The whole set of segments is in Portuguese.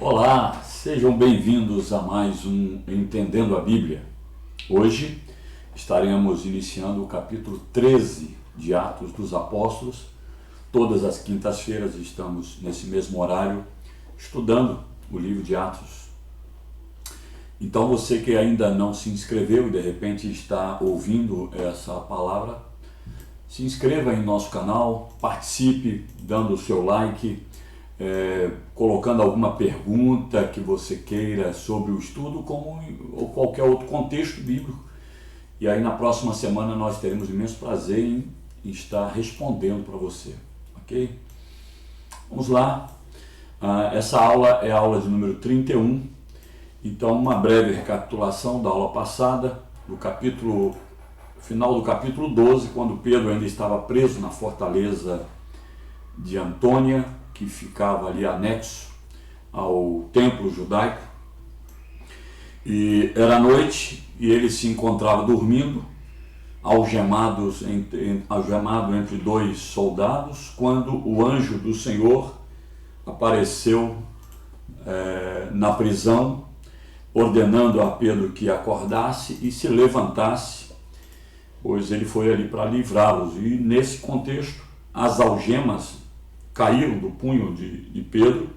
Olá, sejam bem-vindos a mais um Entendendo a Bíblia. Hoje estaremos iniciando o capítulo 13 de Atos dos Apóstolos. Todas as quintas-feiras estamos nesse mesmo horário estudando o livro de Atos. Então você que ainda não se inscreveu e de repente está ouvindo essa palavra, se inscreva em nosso canal, participe dando o seu like, colocando alguma pergunta que você queira sobre o estudo ou qualquer outro contexto bíblico. E aí na próxima semana nós teremos imenso prazer em estar respondendo para você, ok? Vamos lá. Essa aula é a aula de número 31. Então, uma breve recapitulação da aula passada, final do capítulo 12, quando Pedro ainda estava preso na fortaleza de Antônia, que ficava ali anexo ao templo judaico. E era noite e ele se encontrava dormindo, algemado entre dois soldados, quando o anjo do Senhor apareceu na prisão, ordenando a Pedro que acordasse e se levantasse, pois ele foi ali para livrá-los. E nesse contexto, as algemas caíram do punho de Pedro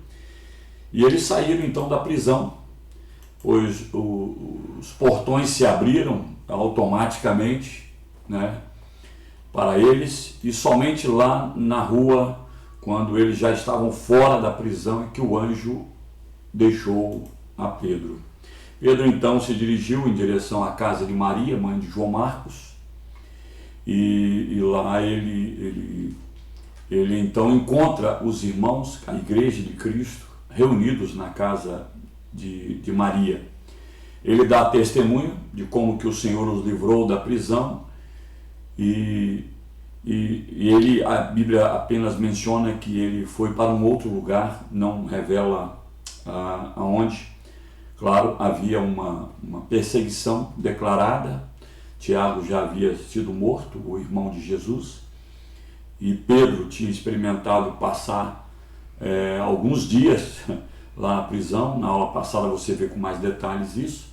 e eles saíram então da prisão, pois os portões se abriram automaticamente, né, para eles, e somente lá na rua, quando eles já estavam fora da prisão, é que o anjo deixou a Pedro. Pedro então se dirigiu em direção à casa de Maria, mãe de João Marcos, e lá ele então encontra os irmãos, a igreja de Cristo, reunidos na casa de Maria. Ele dá testemunho de como que o Senhor os livrou da prisão e a Bíblia apenas menciona que ele foi para um outro lugar, não revela aonde. Claro, havia uma perseguição declarada. Tiago já havia sido morto, o irmão de Jesus, e Pedro tinha experimentado passar alguns dias lá na prisão. Na aula passada você vê com mais detalhes isso.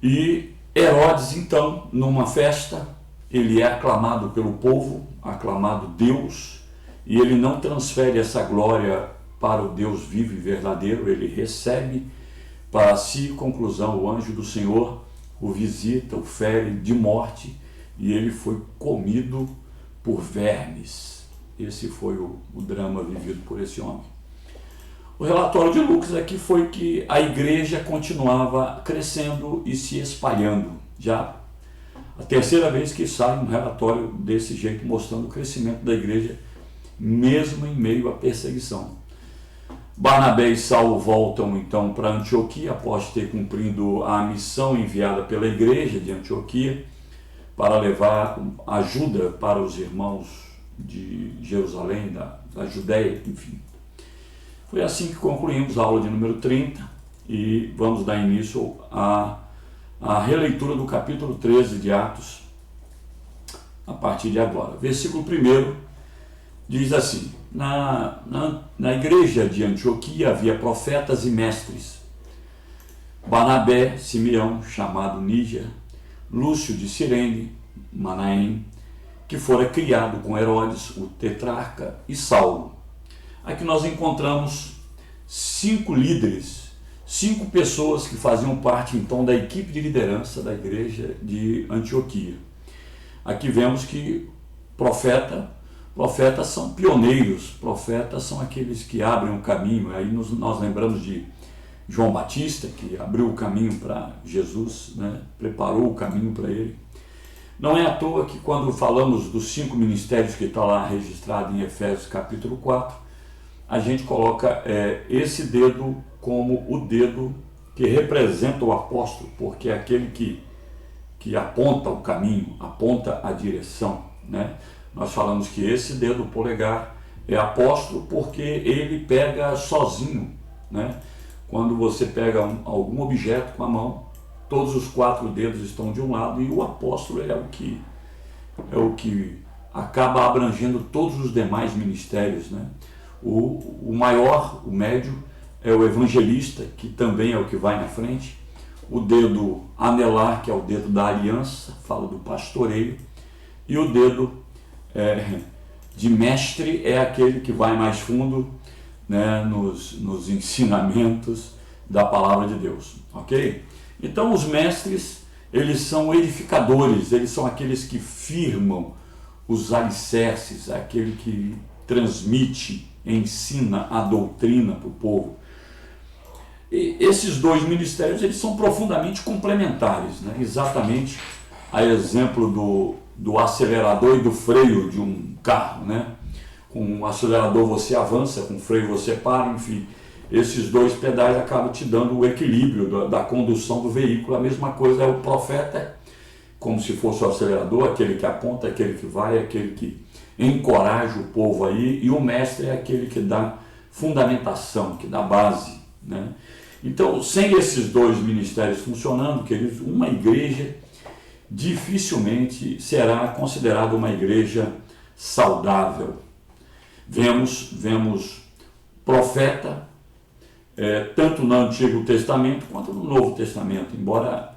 E Herodes, então, numa festa, ele é aclamado pelo povo, aclamado Deus, e ele não transfere essa glória para o Deus vivo e verdadeiro, ele recebe para si. Conclusão, o anjo do Senhor o visita, o fere de morte, e ele foi comido por vermes. Esse foi o drama vivido por esse homem. O relatório de Lucas aqui foi que a igreja continuava crescendo e se espalhando. Já a terceira vez que sai um relatório desse jeito, mostrando o crescimento da igreja, mesmo em meio à perseguição. Barnabé e Saulo voltam então para Antioquia, após ter cumprido a missão enviada pela igreja de Antioquia, para levar ajuda para os irmãos de Jerusalém, da Judéia, enfim. Foi assim que concluímos a aula de número 30 e vamos dar início à releitura do capítulo 13 de Atos, a partir de agora. Versículo 1 diz assim: na igreja de Antioquia havia profetas e mestres: Barnabé, Simeão, chamado Níger, Lúcio de Cirene, Manaém, que fora criado com Herodes, o tetrarca, e Saulo. Aqui nós encontramos 5 líderes, 5 pessoas que faziam parte então da equipe de liderança da igreja de Antioquia. Aqui vemos que profetas são pioneiros, profetas são aqueles que abrem o caminho. Aí nós lembramos de João Batista, que abriu o caminho para Jesus, né? Preparou o caminho para ele. Não é à toa que quando falamos dos 5 ministérios que está lá registrado em Efésios capítulo 4, a gente coloca esse dedo como o dedo que representa o apóstolo, porque é aquele que aponta o caminho, aponta a direção, né? Nós falamos que esse dedo polegar é apóstolo porque ele pega sozinho, né? Quando você pega algum objeto com a mão, todos os 4 dedos estão de um lado, e o apóstolo é o que acaba abrangendo todos os demais ministérios, né? O maior, o médio, é o evangelista, que também é o que vai na frente. O dedo anelar, que é o dedo da aliança, fala do pastoreio. E o dedo de mestre é aquele que vai mais fundo, né, nos ensinamentos da palavra de Deus, ok? Então os mestres, eles são edificadores, eles são aqueles que firmam os alicerces, aquele que transmite, ensina a doutrina para o povo. E esses dois ministérios, eles são profundamente complementares, né? Exatamente a exemplo do acelerador e do freio de um carro, né? Com o acelerador você avança, com o freio você para, enfim. Esses dois pedais acabam te dando o equilíbrio da condução do veículo. A mesma coisa é o profeta, como se fosse o acelerador, aquele que aponta, aquele que vai, aquele que encoraja o povo aí, e o mestre é aquele que dá fundamentação, que dá base, né? Então, sem esses dois ministérios funcionando, queridos, uma igreja dificilmente será considerada uma igreja saudável. Vemos profeta, tanto no Antigo Testamento quanto no Novo Testamento, embora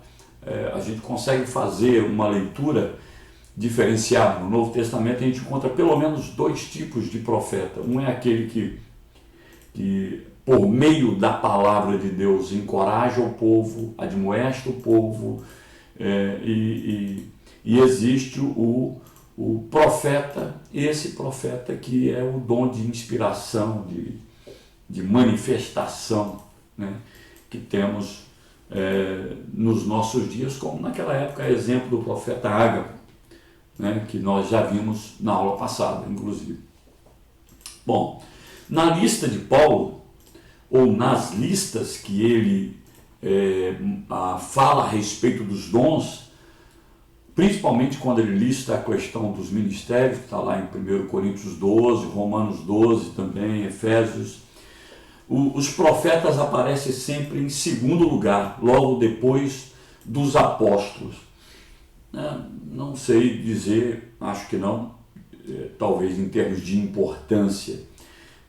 a gente consegue fazer uma leitura diferenciada. No Novo Testamento a gente encontra pelo menos dois tipos de profeta. Um é aquele que por meio da palavra de Deus encoraja o povo, admoesta o povo, e existe o profeta, esse profeta que é o dom de inspiração, de manifestação, né, que temos nos nossos dias, como naquela época, exemplo do profeta Ágabo, né, que nós já vimos na aula passada, inclusive. Bom, na lista de Paulo, ou nas listas que ele fala a respeito dos dons, principalmente quando ele lista a questão dos ministérios, que está lá em 1 Coríntios 12, Romanos 12 também, Efésios, os profetas aparecem sempre em segundo lugar, logo depois dos apóstolos. Não sei dizer, acho que não, talvez em termos de importância,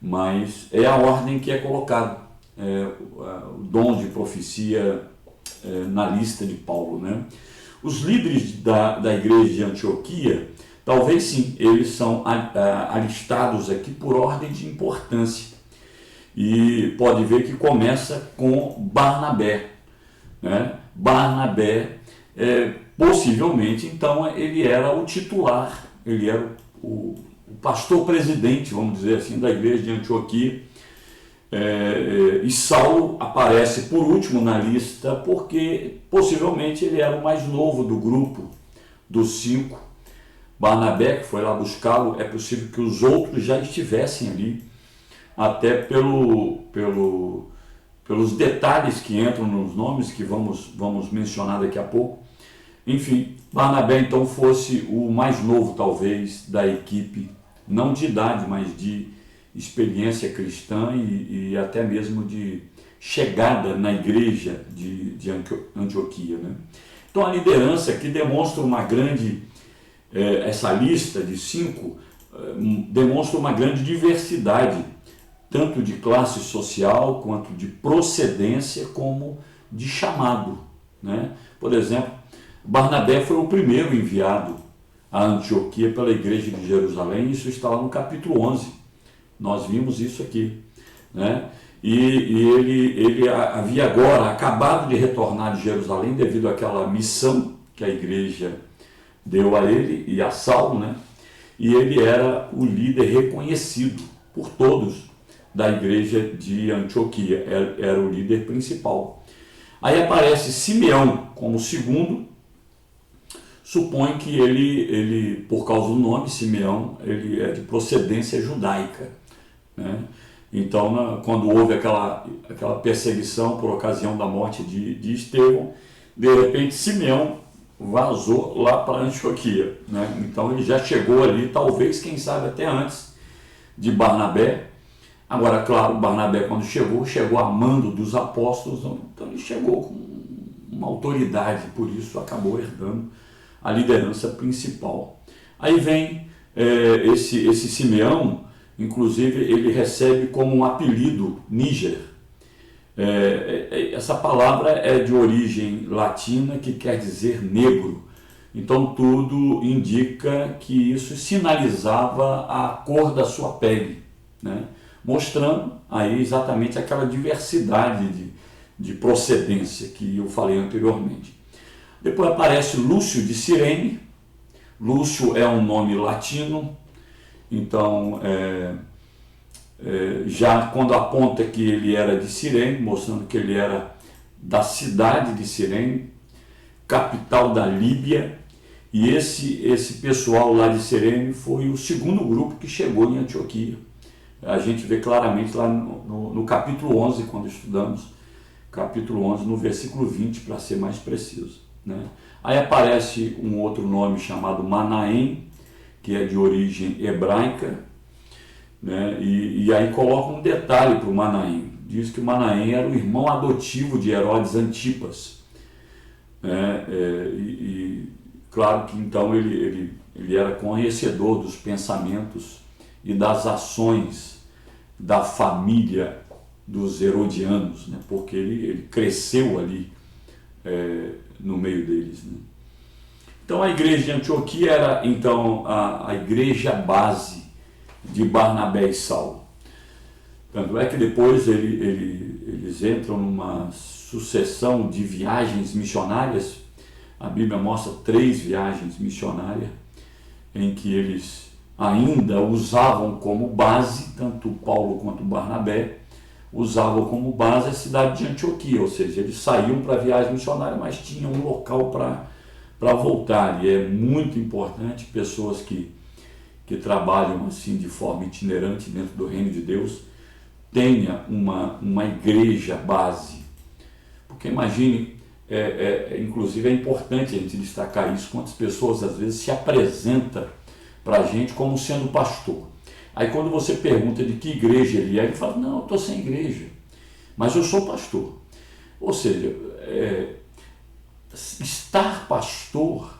mas é a ordem que é colocada, o dom de profecia na lista de Paulo, né? Os líderes da igreja de Antioquia, talvez sim, eles são alistados aqui por ordem de importância. E pode ver que começa com Barnabé, né? Barnabé, possivelmente, então, ele era o titular, ele era o pastor presidente, vamos dizer assim, da igreja de Antioquia. E Saulo aparece por último na lista porque possivelmente ele era o mais novo do grupo dos 5. Barnabé, que foi lá buscá-lo, é possível que os outros já estivessem ali, até pelos detalhes que entram nos nomes que vamos mencionar daqui a pouco. Enfim, Barnabé então fosse o mais novo talvez da equipe, não de idade, mas de experiência cristã e até mesmo de chegada na igreja de Antioquia, né? Então a liderança aqui demonstra uma grande, essa lista de 5 demonstra uma grande diversidade, tanto de classe social, quanto de procedência, como de chamado, né? Por exemplo, Barnabé foi o primeiro enviado a Antioquia pela igreja de Jerusalém, isso está lá no capítulo 11. Nós vimos isso aqui, né? E ele havia agora acabado de retornar de Jerusalém devido àquela missão que a igreja deu a ele e a Saulo, né? E ele era o líder reconhecido por todos da igreja de Antioquia, era o líder principal. Aí aparece Simeão como segundo. Supõe que ele, por causa do nome, Simeão, ele é de procedência judaica, né? Então, quando houve aquela perseguição por ocasião da morte de Estevão, de repente Simeão vazou lá para Antioquia, né? Então ele já chegou ali, talvez, quem sabe até antes de Barnabé. Agora, claro, Barnabé quando chegou a mando dos apóstolos, então ele chegou com uma autoridade, por isso acabou herdando a liderança principal. Aí vem esse Simeão, inclusive ele recebe como um apelido Níger. Essa palavra é de origem latina, que quer dizer negro. Então tudo indica que isso sinalizava a cor da sua pele, né? Mostrando aí exatamente aquela diversidade de procedência que eu falei anteriormente. Depois aparece Lúcio de Cirene. Lúcio é um nome latino, então já quando aponta que ele era de Cirene, mostrando que ele era da cidade de Cirene, capital da Líbia, e esse pessoal lá de Cirene foi o segundo grupo que chegou em Antioquia. A gente vê claramente lá no capítulo 11, quando estudamos, capítulo 11, no versículo 20, para ser mais preciso, né? Aí aparece um outro nome chamado Manaém, que é de origem hebraica, né? E aí coloca um detalhe para o Manaém. Diz que o Manaém era o irmão adotivo de Herodes Antipas, né? Claro que então ele era conhecedor dos pensamentos e das ações da família dos herodianos, né? Porque ele cresceu ali no meio deles, né? Então a igreja de Antioquia era então a igreja base de Barnabé e Saulo. Tanto é que depois eles entram numa sucessão de viagens missionárias. A Bíblia mostra 3 viagens missionárias em que eles ainda usavam como base, tanto Paulo quanto Barnabé, usavam como base a cidade de Antioquia, ou seja, eles saíam para a viagem missionária, mas tinham um local para voltar. E é muito importante pessoas que trabalham assim de forma itinerante dentro do reino de Deus tenha uma igreja base, porque imagine, inclusive é importante a gente destacar isso, quantas pessoas às vezes se apresenta para a gente como sendo pastor. Aí quando você pergunta de que igreja ele fala, não, eu estou sem igreja, mas eu sou pastor. Ou seja, estar pastor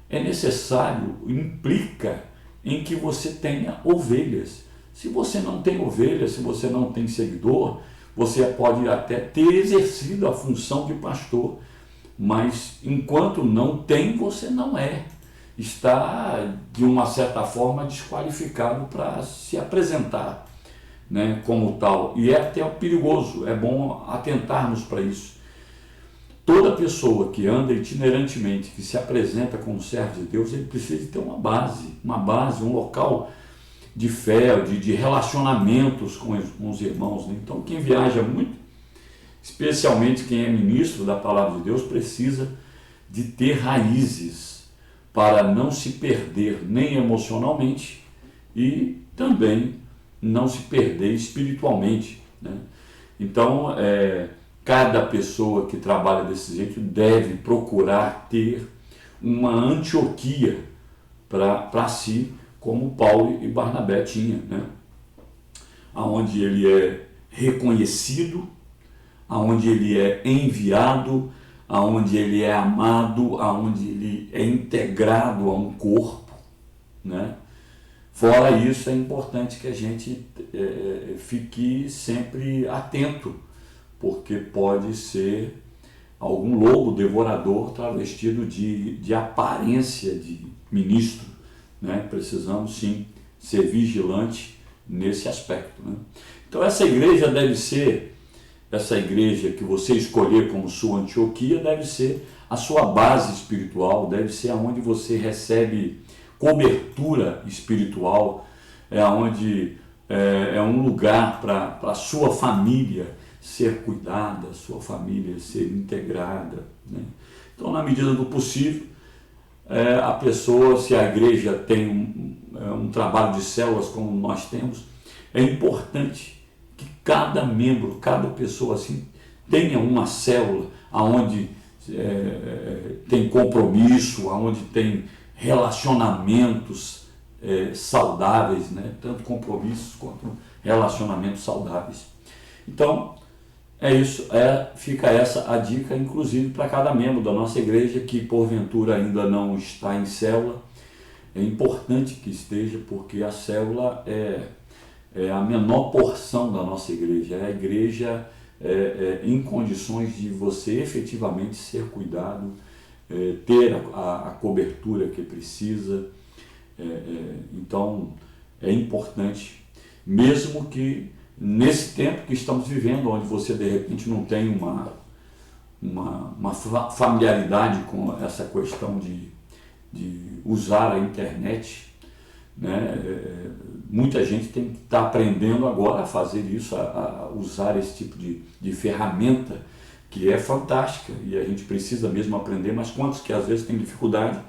é necessário, implica em que você tenha ovelhas. Se você não tem ovelhas, se você não tem seguidor, você pode até ter exercido a função de pastor, mas enquanto não tem, você não é. Está, de uma certa forma, desqualificado para se apresentar, né, como tal. E é até perigoso, é bom atentarmos para isso. Toda pessoa que anda itinerantemente, que se apresenta como servo de Deus, ele precisa ter uma base, um local de fé, de relacionamentos com os irmãos, né? Então quem viaja muito, especialmente quem é ministro da palavra de Deus, precisa de ter raízes para não se perder nem emocionalmente e também não se perder espiritualmente, né? Então cada pessoa que trabalha desse jeito deve procurar ter uma Antioquia para si, como Paulo e Barnabé tinham, né? Onde ele é reconhecido, onde ele é enviado, onde ele é amado, onde ele é integrado a um corpo, né? Fora isso, é importante que a gente fique sempre atento, porque pode ser algum lobo devorador travestido de aparência de ministro, né? Precisamos sim ser vigilantes nesse aspecto, né? Então essa igreja que você escolher como sua Antioquia, deve ser a sua base espiritual, deve ser aonde você recebe cobertura espiritual, onde é um lugar para a sua família ser cuidada, a sua família ser integrada, né? Então, na medida do possível, a pessoa, se a igreja tem um trabalho de células como nós temos, é importante que cada membro, cada pessoa assim, tenha uma célula onde tem compromisso, onde tem relacionamentos saudáveis, né? Tanto compromissos quanto relacionamentos saudáveis. Então, é isso, fica essa a dica, inclusive para cada membro da nossa igreja que porventura ainda não está em célula. É importante que esteja, porque a célula é a menor porção da nossa igreja, é a igreja em condições de você efetivamente ser cuidado, ter a cobertura que precisa. Então, é importante, mesmo que nesse tempo que estamos vivendo, onde você de repente não tem uma familiaridade com essa questão de usar a internet, né? Muita gente tem que estar aprendendo agora a fazer isso, a usar esse tipo de ferramenta, que é fantástica, e a gente precisa mesmo aprender, mas quantos que às vezes têm dificuldade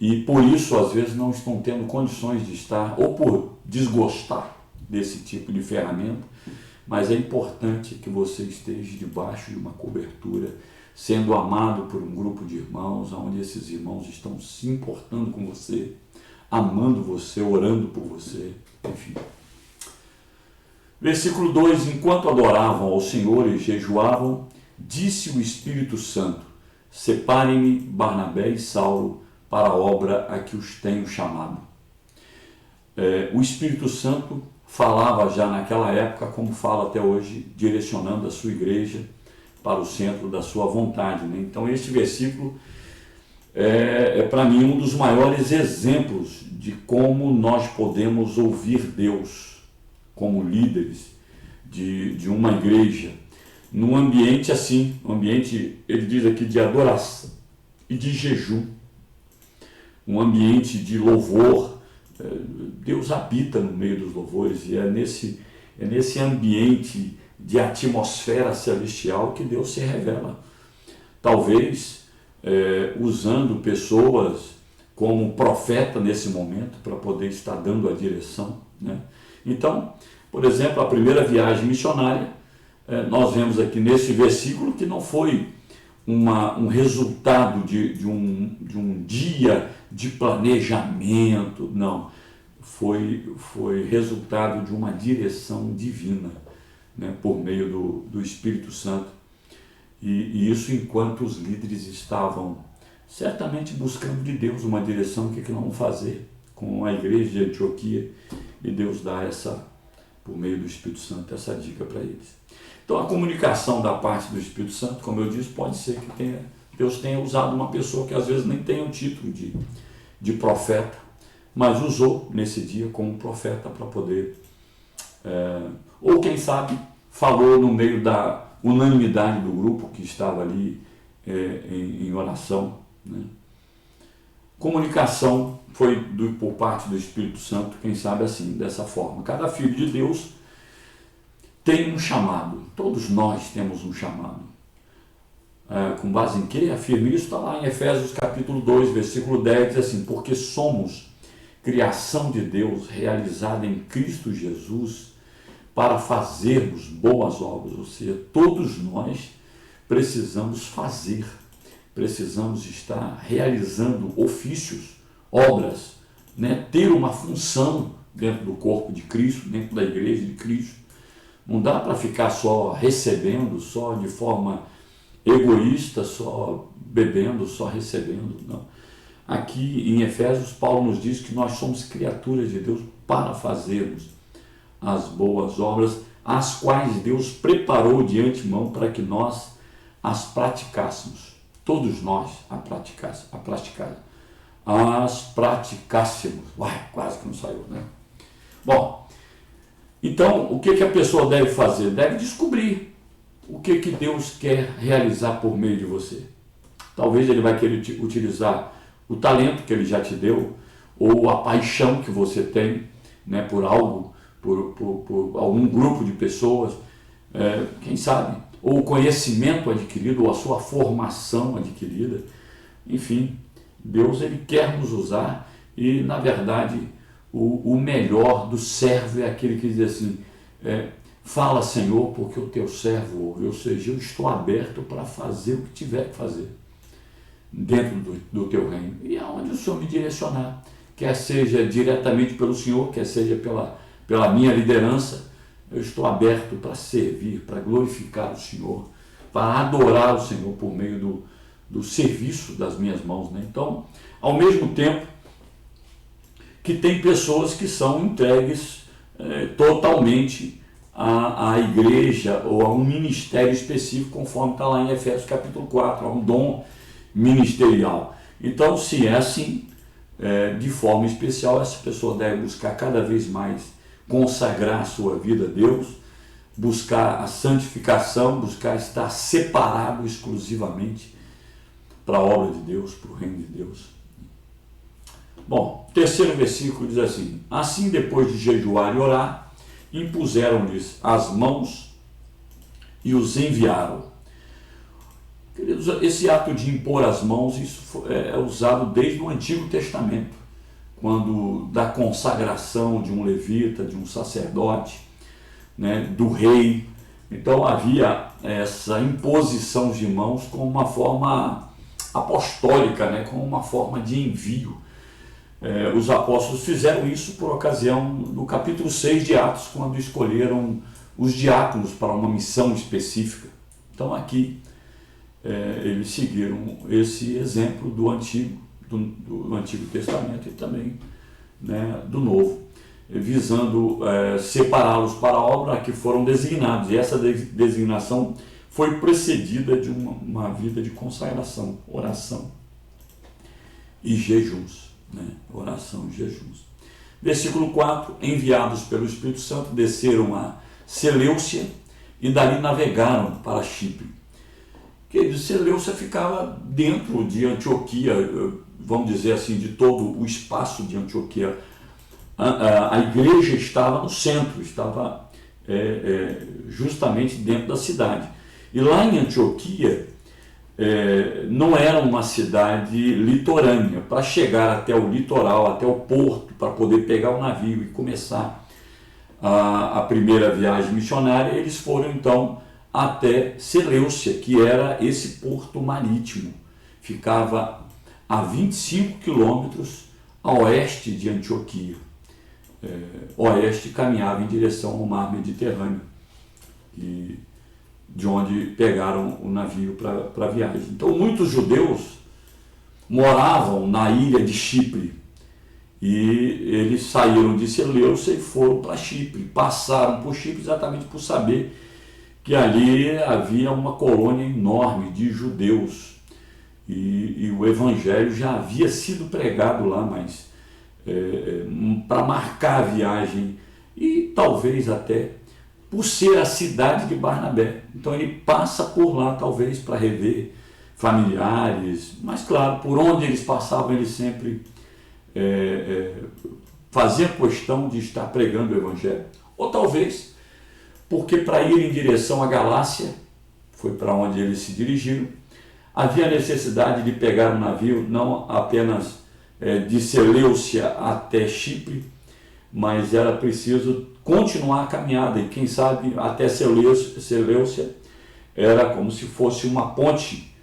e por isso às vezes não estão tendo condições de estar, ou por desgostar desse tipo de ferramenta, mas é importante que você esteja debaixo de uma cobertura, sendo amado por um grupo de irmãos, onde esses irmãos estão se importando com você, amando você, orando por você, enfim. Versículo 2: enquanto adoravam ao Senhor e jejuavam, disse o Espírito Santo: separem-me Barnabé e Saulo para a obra a que os tenho chamado. O Espírito Santo falava já naquela época, como fala até hoje, direcionando a sua igreja para o centro da sua vontade, né? Então este versículo é para mim um dos maiores exemplos de como nós podemos ouvir Deus como líderes de uma igreja, num ambiente assim, um ambiente, ele diz aqui, de adoração e de jejum, um ambiente de louvor. Deus habita no meio dos louvores, e é nesse ambiente de atmosfera celestial que Deus se revela. Talvez usando pessoas como profeta nesse momento, para poder estar dando a direção, né? Então, por exemplo, a primeira viagem missionária, nós vemos aqui nesse versículo que não foi um resultado de um dia de planejamento, não. Foi resultado de uma direção divina, né, por meio do Espírito Santo. E isso enquanto os líderes estavam certamente buscando de Deus uma direção, o que nós vamos fazer com a igreja de Antioquia, e Deus dá por meio do Espírito Santo, essa dica para eles. Então a comunicação da parte do Espírito Santo, como eu disse, pode ser que Deus tenha usado uma pessoa que às vezes nem tem o título de profeta, mas usou nesse dia como profeta para poder, ou quem sabe, falou no meio da unanimidade do grupo que estava ali em oração, né? Comunicação foi por parte do Espírito Santo, quem sabe assim, dessa forma. Cada filho de Deus tem um chamado, todos nós temos um chamado. Com base em que? Afirma isso, está lá em Efésios capítulo 2, versículo 10, diz assim: porque somos criação de Deus realizada em Cristo Jesus para fazermos boas obras, ou seja, todos nós precisamos fazer, precisamos estar realizando ofícios, obras, né? Ter uma função dentro do corpo de Cristo, dentro da igreja de Cristo. Não dá para ficar só recebendo, só de forma egoísta, só bebendo, só recebendo, não. Aqui em Efésios, Paulo nos diz que nós somos criaturas de Deus para fazermos as boas obras, as quais Deus preparou de antemão para que nós as praticássemos. Todos nós as praticássemos. Uai, quase que não saiu, né? Bom, então o que a pessoa deve fazer? Deve descobrir o que Deus quer realizar por meio de você. Talvez ele vai querer utilizar o talento que ele já te deu, ou a paixão que você tem, né, por algo, por algum grupo de pessoas, quem sabe, ou o conhecimento adquirido, ou a sua formação adquirida. Enfim, Deus ele quer nos usar, e na verdade o melhor do servo é aquele que diz assim: fala, Senhor, porque o teu servo ouve, ou seja, eu estou aberto para fazer o que tiver que fazer dentro do teu reino, e aonde o Senhor me direcionar, quer seja diretamente pelo Senhor, quer seja pela minha liderança, eu estou aberto para servir, para glorificar o Senhor, para adorar o Senhor por meio do serviço das minhas mãos, né? Então, ao mesmo tempo que tem pessoas que são entregues totalmente à igreja ou a um ministério específico, conforme está lá em Efésios capítulo 4, a um dom ministerial. Então, se é assim, de forma especial, essa pessoa deve buscar cada vez mais consagrar a sua vida a Deus, buscar a santificação, buscar estar separado exclusivamente para a obra de Deus, para o reino de Deus. Bom, o terceiro versículo diz assim: assim, depois de jejuar e orar, impuseram-lhes as mãos e os enviaram. Queridos, esse ato de impor as mãos, isso é usado desde o Antigo Testamento, quando da consagração de um levita, de um sacerdote, né, do rei. Então havia essa imposição de mãos como uma forma apostólica, né, como uma forma de envio. Os apóstolos fizeram isso por ocasião do capítulo 6 de Atos, quando escolheram os diáconos para uma missão específica. Então aqui eles seguiram esse exemplo do Antigo Testamento e também, né, do Novo, visando separá-los para a obra a que foram designados. E essa designação foi precedida de uma vida de consagração, oração e jejuns. Né? Oração e jejuns. Versículo 4: enviados pelo Espírito Santo, desceram a Seleucia e dali navegaram para Chipre. Seleucia ficava dentro de Antioquia, vamos dizer assim, de todo o espaço de Antioquia. A igreja estava no centro, estava justamente dentro da cidade. E lá em Antioquia, não era uma cidade litorânea. Para chegar até o litoral, até o porto, para poder pegar o navio e começar a primeira viagem missionária, eles foram então até Seleucia, que era esse porto marítimo. Ficava a 25 quilômetros a oeste de Antioquia. Oeste, caminhava em direção ao mar Mediterrâneo, de onde pegaram o navio para a viagem. Então muitos judeus moravam na ilha de Chipre, e eles saíram de Seleucia e foram para Chipre, passaram por Chipre exatamente por saber que ali havia uma colônia enorme de judeus, e o evangelho já havia sido pregado lá, mas para marcar a viagem, e talvez até por ser a cidade de Barnabé. Então ele passa por lá, talvez para rever familiares, mas claro, por onde eles passavam, eles sempre faziam questão de estar pregando o evangelho. Ou talvez porque para ir em direção à Galácia, foi para onde eles se dirigiram, havia necessidade de pegar um navio, não apenas de Seleucia até Chipre, mas era preciso continuar a caminhada, e quem sabe até Seleucia era como se fosse uma ponte,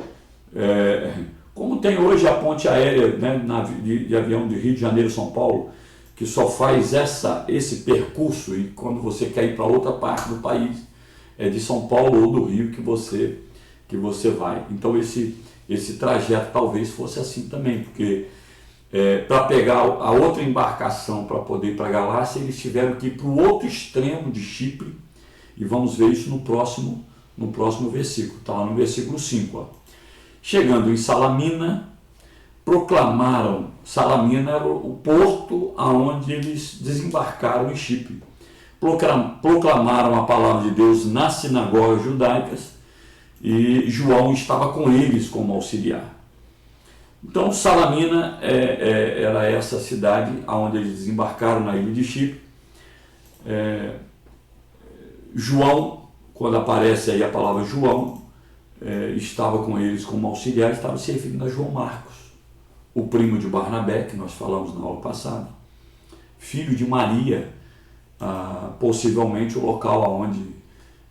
como tem hoje a ponte aérea, né, de avião de Rio de Janeiro, São Paulo, que só faz esse percurso, e quando você quer ir para outra parte do país, é de São Paulo ou do Rio que você vai. Então esse trajeto talvez fosse assim também, porque para pegar a outra embarcação para poder ir para a Galácia, eles tiveram que ir para o outro extremo de Chipre, e vamos ver isso no próximo versículo, está lá no versículo 5. Ó. Chegando em Salamina, Salamina era o porto aonde eles desembarcaram em Chipre. Proclamaram a palavra de Deus nas sinagogas judaicas, e João estava com eles como auxiliar. Então Salamina era essa cidade onde eles desembarcaram na ilha de Chipre. João, quando aparece aí a palavra João, estava com eles como auxiliar, estava se referindo a João Marcos, o primo de Barnabé, que nós falamos na aula passada, filho de Maria, possivelmente o local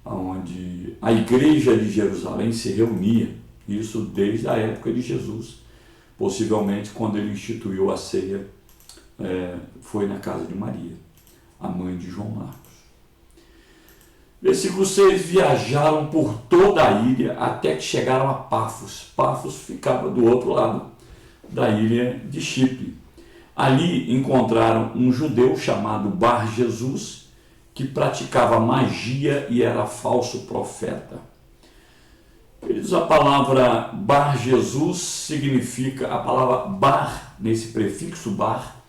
onde a igreja de Jerusalém se reunia, isso desde a época de Jesus. Possivelmente, quando ele instituiu a ceia, foi na casa de Maria, a mãe de João Marcos. Versículo 6: viajaram por toda a ilha até que chegaram a Pafos. Pafos ficava do outro lado da ilha de Chipre. Ali encontraram um judeu chamado Bar Jesus, que praticava magia e era falso profeta. Queridos, a palavra Bar Jesus significa, a palavra Bar, nesse prefixo Bar,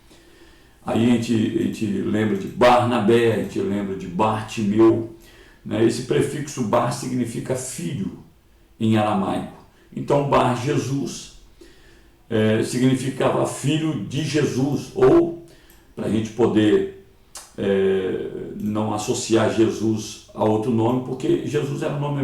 aí a gente lembra de Barnabé, a gente lembra de Bartimeu, né? Esse prefixo Bar significa filho em aramaico. Então Bar Jesus significava filho de Jesus, ou para a gente poder não associar Jesus a outro nome, porque Jesus era um nome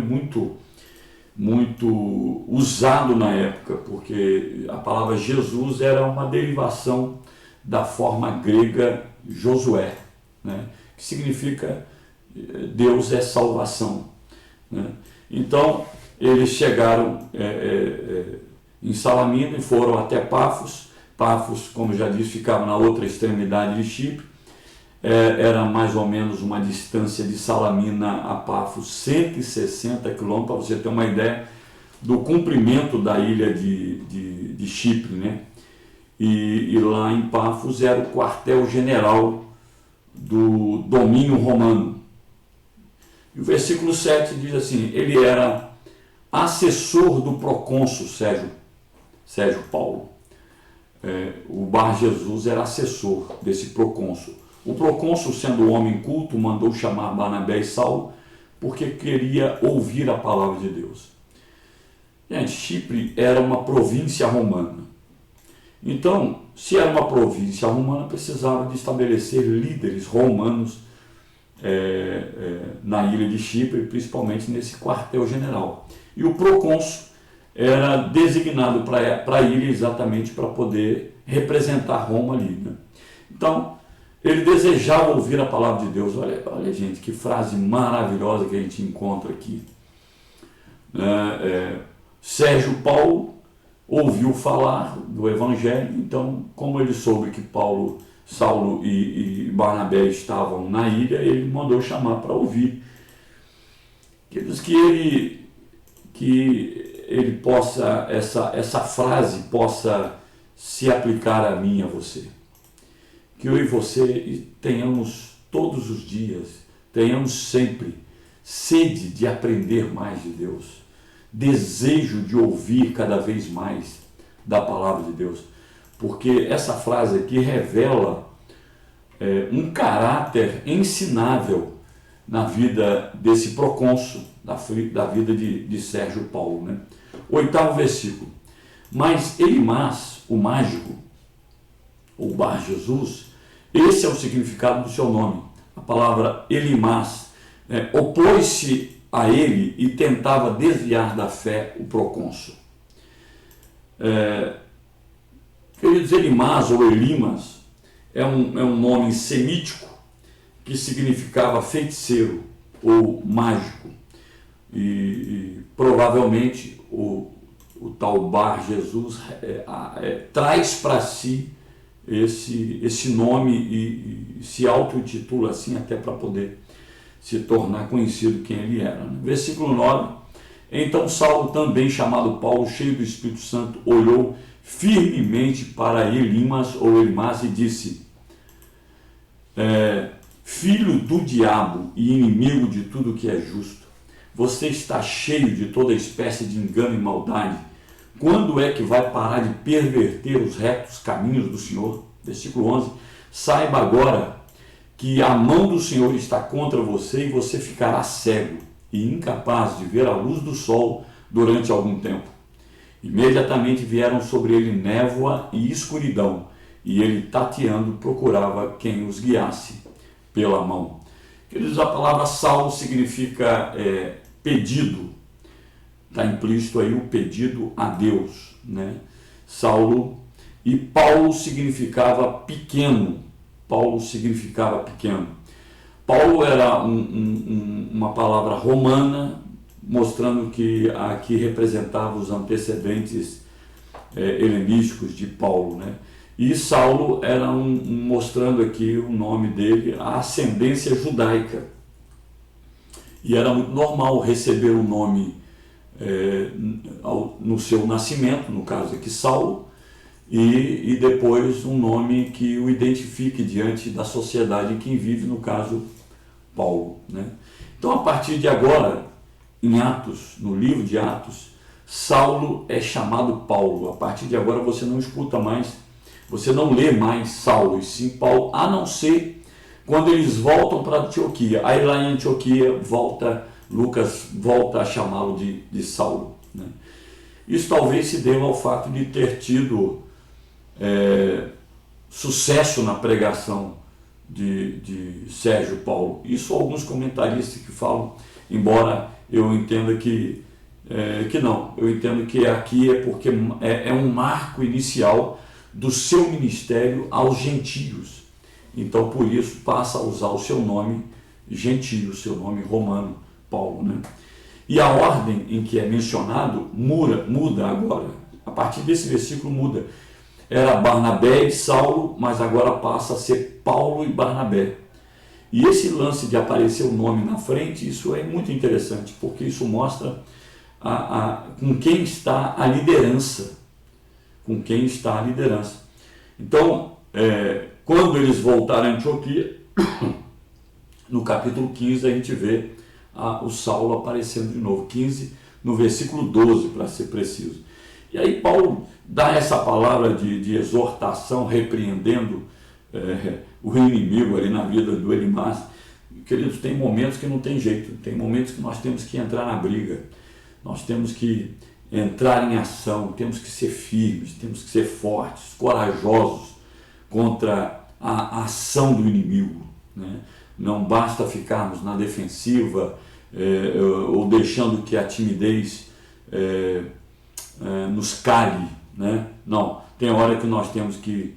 muito usado na época, porque a palavra Jesus era uma derivação da forma grega Josué, né? Que significa Deus é salvação, né? Então eles chegaram em Salamina e foram até Pafos. Pafos, como já disse, ficava na outra extremidade de Chipre. Era mais ou menos uma distância de Salamina a Pafos, 160 quilômetros, para você ter uma ideia do comprimento da ilha de Chipre, né? E lá em Pafos era o quartel-general do domínio romano. E o versículo 7 diz assim: ele era assessor do procônsul Sérgio Paulo. O Bar Jesus era assessor desse procônsul. O procônsul, sendo homem culto, mandou chamar Barnabé e Saulo porque queria ouvir a palavra de Deus. Gente, Chipre era uma província romana. Então, se era uma província romana, precisava de estabelecer líderes romanos na ilha de Chipre, principalmente nesse quartel-general. E o procônsul era designado para a ilha exatamente para poder representar Roma ali, né? Então, ele desejava ouvir a palavra de Deus. Olha, gente, que frase maravilhosa que a gente encontra aqui. Sérgio Paulo ouviu falar do Evangelho, então, como ele soube que Saulo e Barnabé estavam na ilha, ele mandou chamar para ouvir. Queridos, que ele possa, essa frase possa se aplicar a mim e a você. Que eu e você tenhamos todos os dias, tenhamos sempre sede de aprender mais de Deus, desejo de ouvir cada vez mais da palavra de Deus, porque essa frase aqui revela um caráter ensinável na vida desse procônsul, da vida de Sérgio Paulo, né? 8º versículo. Mas Elimas, o mágico, ou Bar Jesus, esse é o significado do seu nome. A palavra Elimas opôs-se a ele e tentava desviar da fé o procônsul. Queridos, Elimas ou Elimas é um nome semítico que significava feiticeiro ou mágico. E provavelmente o tal Bar Jesus traz para si esse nome e se auto-intitula assim até para poder se tornar conhecido quem ele era, né? Versículo 9. Então Saulo, também chamado Paulo, cheio do Espírito Santo, olhou firmemente para Elimas e disse: filho do diabo e inimigo de tudo que é justo, você está cheio de toda espécie de engano e maldade. Quando é que vai parar de perverter os retos caminhos do Senhor? Versículo 11. Saiba agora que a mão do Senhor está contra você e você ficará cego e incapaz de ver a luz do sol durante algum tempo. Imediatamente vieram sobre ele névoa e escuridão, e ele, tateando, procurava quem os guiasse pela mão. Queridos, a palavra Saulo significa pedido. Está implícito aí o pedido a Deus, né? Saulo. E Paulo significava pequeno. Paulo era uma palavra romana, mostrando que aqui representava os antecedentes helenísticos de Paulo, né? E Saulo era mostrando aqui o nome dele, a ascendência judaica. E era muito normal receber o nome no seu nascimento, no caso aqui Saulo, e depois um nome que o identifique diante da sociedade em que vive, no caso Paulo, né? Então, a partir de agora, em Atos, no livro de Atos, Saulo é chamado Paulo. A partir de agora você não escuta mais, você não lê mais Saulo, e sim Paulo, a não ser quando eles voltam para Antioquia. Aí lá em Antioquia, Lucas volta a chamá-lo de Saulo, né? Isso talvez se deva ao fato de ter tido sucesso na pregação de Sérgio Paulo. Isso alguns comentaristas que falam, embora eu entenda que não. Eu entendo que aqui é porque é um marco inicial do seu ministério aos gentios. Então, por isso, passa a usar o seu nome gentio, o seu nome romano, Paulo, né? E a ordem em que é mencionado muda agora. A partir desse versículo muda. Era Barnabé e Saulo, mas agora passa a ser Paulo e Barnabé. E esse lance de aparecer o nome na frente, isso é muito interessante, porque isso mostra com quem está a liderança. Com quem está a liderança. Então, quando eles voltaram a Antioquia, no capítulo 15 a gente vê o Saulo aparecendo de novo. 15, no versículo 12, para ser preciso. E aí Paulo dá essa palavra de exortação, repreendendo o inimigo ali na vida do Elimas. Queridos, tem momentos que não tem jeito, tem momentos que nós temos que entrar na briga, nós temos que entrar em ação, temos que ser firmes, temos que ser fortes, corajosos contra a ação do inimigo, né? Não basta ficarmos na defensiva ou deixando que a timidez nos cale, né? Não, tem hora que nós temos que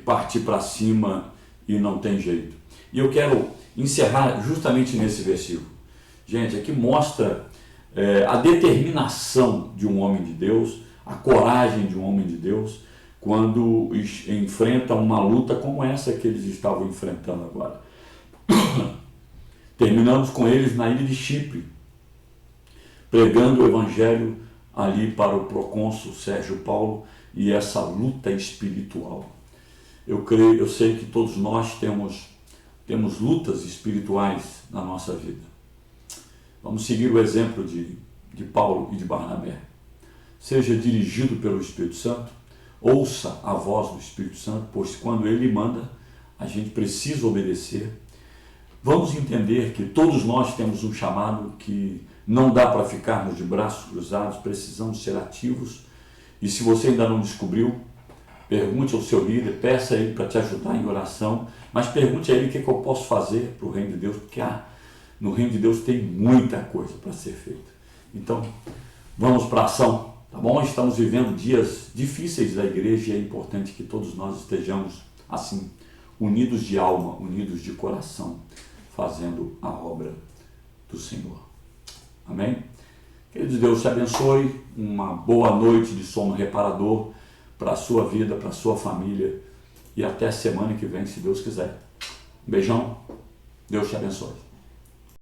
partir para cima e não tem jeito. E eu quero encerrar justamente nesse versículo. Gente, aqui mostra a determinação de um homem de Deus, a coragem de um homem de Deus, quando enfrenta uma luta como essa que eles estavam enfrentando agora. Terminamos com eles na ilha de Chipre, pregando o evangelho ali para o procônsul Sérgio Paulo, e essa luta espiritual. Eu sei que todos nós temos lutas espirituais na nossa vida. Vamos seguir o exemplo de Paulo e de Barnabé. Seja dirigido pelo Espírito Santo, ouça a voz do Espírito Santo, pois quando ele manda, a gente precisa obedecer. Vamos entender que todos nós temos um chamado que não dá para ficarmos de braços cruzados, precisamos ser ativos. E se você ainda não descobriu, pergunte ao seu líder, peça a ele para te ajudar em oração, mas pergunte a ele o que eu posso fazer para o reino de Deus, porque no reino de Deus tem muita coisa para ser feita. Então, vamos para a ação, tá bom? Estamos vivendo dias difíceis da igreja e é importante que todos nós estejamos assim, unidos de alma, unidos de coração, fazendo a obra do Senhor. Amém? Queridos, Deus te abençoe, uma boa noite de sono reparador para a sua vida, para a sua família, e até semana que vem, se Deus quiser. Um beijão, Deus te abençoe.